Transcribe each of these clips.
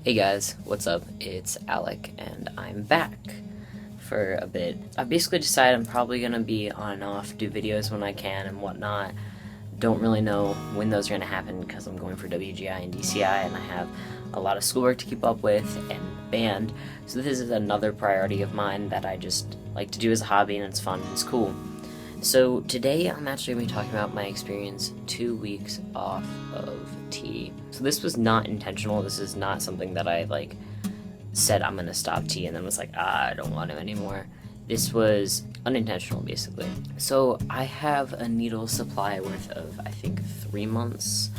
Hey guys, what's up? It's Alec, and I'm back for a bit. I basically decided I'm probably gonna be on and off, do videos when I can and whatnot. Don't really know when those are gonna happen because I'm going for WGI and DCI, and I have a lot of schoolwork to keep up with and band. So this is another priority of mine that I just like to do as a hobby, and it's fun and it's cool. So today I'm actually going to be talking about my experience 2 weeks off of tea. So this was not intentional. This is not something that I said I'm going to stop tea and then was like, I don't want to anymore. This was unintentional basically. So I have a needle supply worth of I think 3 months.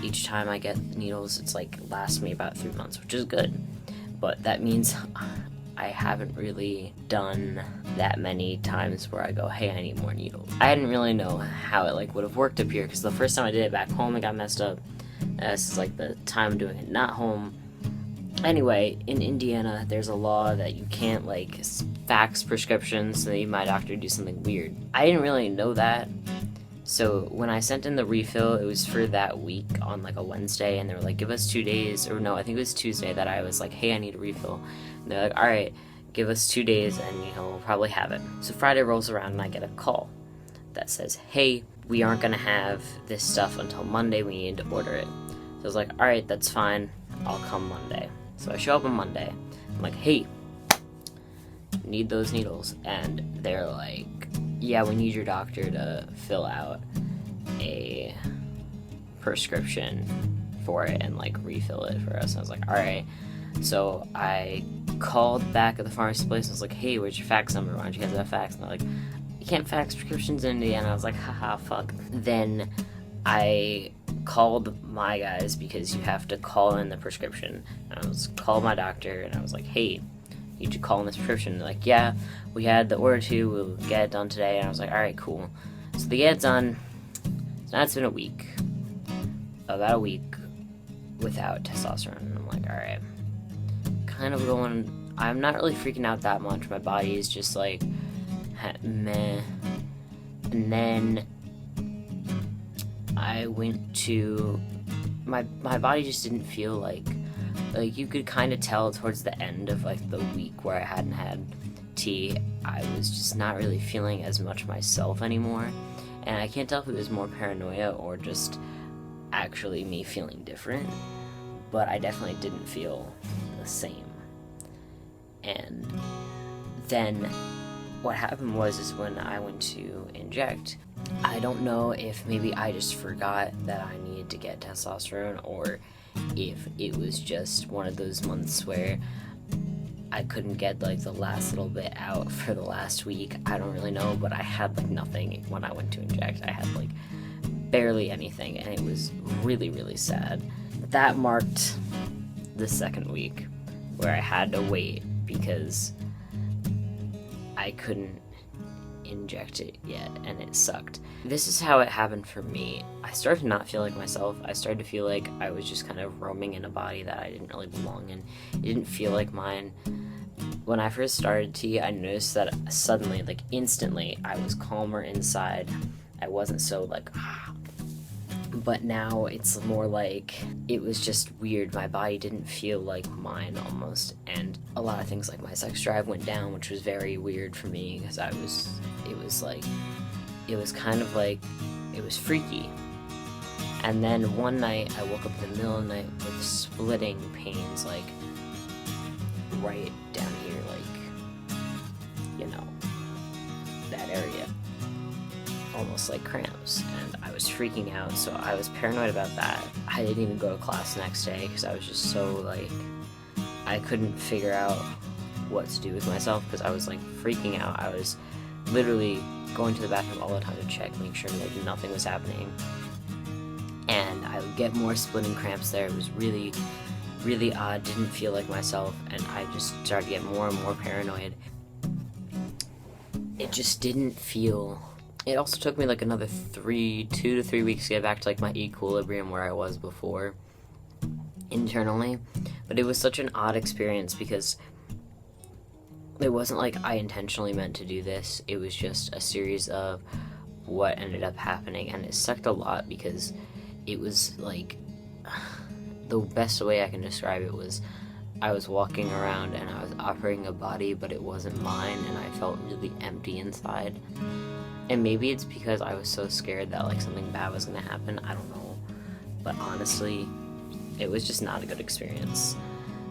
Each time I get needles, it's lasts me about 3 months, which is good. But that means I haven't really done that many times where I go, hey, I need more needles. I didn't really know how it would have worked up here, because the first time I did it back home, it got messed up. This is the time I'm doing it not home. Anyway, in Indiana, there's a law that you can't fax prescriptions, so they my doctor do something weird. I didn't really know that. So when I sent in the refill, it was for that week on a Wednesday, and they were like, give us 2 days, or no, I think it was Tuesday that I was like, hey, I need a refill. And they're like, all right, give us 2 days and we'll probably have it. So Friday rolls around and I get a call that says, hey, we aren't gonna have this stuff until Monday, we need to order it. So I was like, all right, that's fine, I'll come Monday. So I show up on Monday, I'm like, hey, need those needles. And they're like, yeah, we need your doctor to fill out a prescription for it and refill it for us. And I was like, all right. So I called back at the pharmacy place and I was like, hey, where's your fax number? Why don't you guys have fax? And they're like, you can't fax prescriptions in Indiana. I was like, haha, fuck. Then I called my guys, because you have to call in the prescription. And I was called my doctor and I was like, hey, you should call in this prescription. They're like, yeah, we had the order to, we'll get it done today. And I was like, all right, cool. So they get it done. So now it's been about a week without testosterone. And I'm like, all right, kind of going, I'm not really freaking out that much. My body is just meh. And then I went to, my body just didn't feel like you could kind of tell towards the end of the week where I hadn't had tea, I was just not really feeling as much myself anymore. And I can't tell if it was more paranoia or just actually me feeling different, but I definitely didn't feel the same. And then what happened is when I went to inject, I don't know if maybe I just forgot that I needed to get testosterone, or if it was just one of those months where I couldn't get the last little bit out for the last week. I don't really know, but I had nothing when I went to inject. I had barely anything, and it was really, really sad. That marked the second week where I had to wait because I couldn't inject it yet, and it sucked. This is how it happened for me. I started to not feel like myself. I started to feel like I was just kind of roaming in a body that I didn't really belong in. It didn't feel like mine. When I first started tea, I noticed that suddenly, instantly, I was calmer inside. I wasn't so but now it's more it was just weird. My body didn't feel like mine almost, and a lot of things my sex drive went down, which was very weird for me, because it was kind of it was freaky. And then one night I woke up in the middle of the night with splitting pains right down here, that area, almost like cramps, and I was freaking out. So I was paranoid about that. I didn't even go to class the next day because I was just so I couldn't figure out what to do with myself, because I was freaking out. I was literally going to the bathroom all the time to check, make sure nothing was happening, and I would get more splitting cramps there. It was really, really odd. Didn't feel like myself, and I just started to get more and more paranoid. It just didn't feel. It also took me another 2 to 3 weeks to get back to my equilibrium where I was before internally. But it was such an odd experience, because it wasn't I intentionally meant to do this. It was just a series of what ended up happening, and it sucked a lot because it was the best way I can describe it was I was walking around and I was operating a body, but it wasn't mine, and I felt really empty inside. And maybe it's because I was so scared that like something bad was gonna happen. I don't know, but honestly, it was just not a good experience.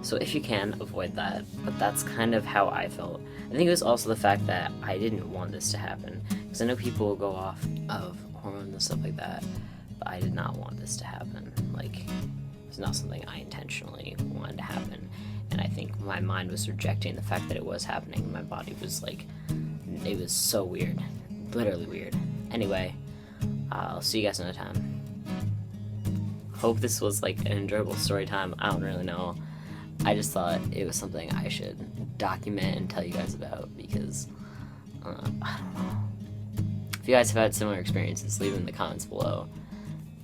So if you can, avoid that. But that's kind of how I felt. I think it was also the fact that I didn't want this to happen, because I know people will go off of hormones and stuff like that, but I did not want this to happen. Like, it's not something I intentionally wanted to happen, and I think my mind was rejecting the fact that it was happening. My body was like, it was so weird, literally weird. Anyway, I'll see you guys another time. Hope this was like an enjoyable story time. I don't really know. I just thought it was something I should document and tell you guys about, because I don't know. If you guys have had similar experiences, leave them in the comments below.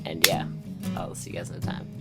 And yeah, I'll see you guys another time.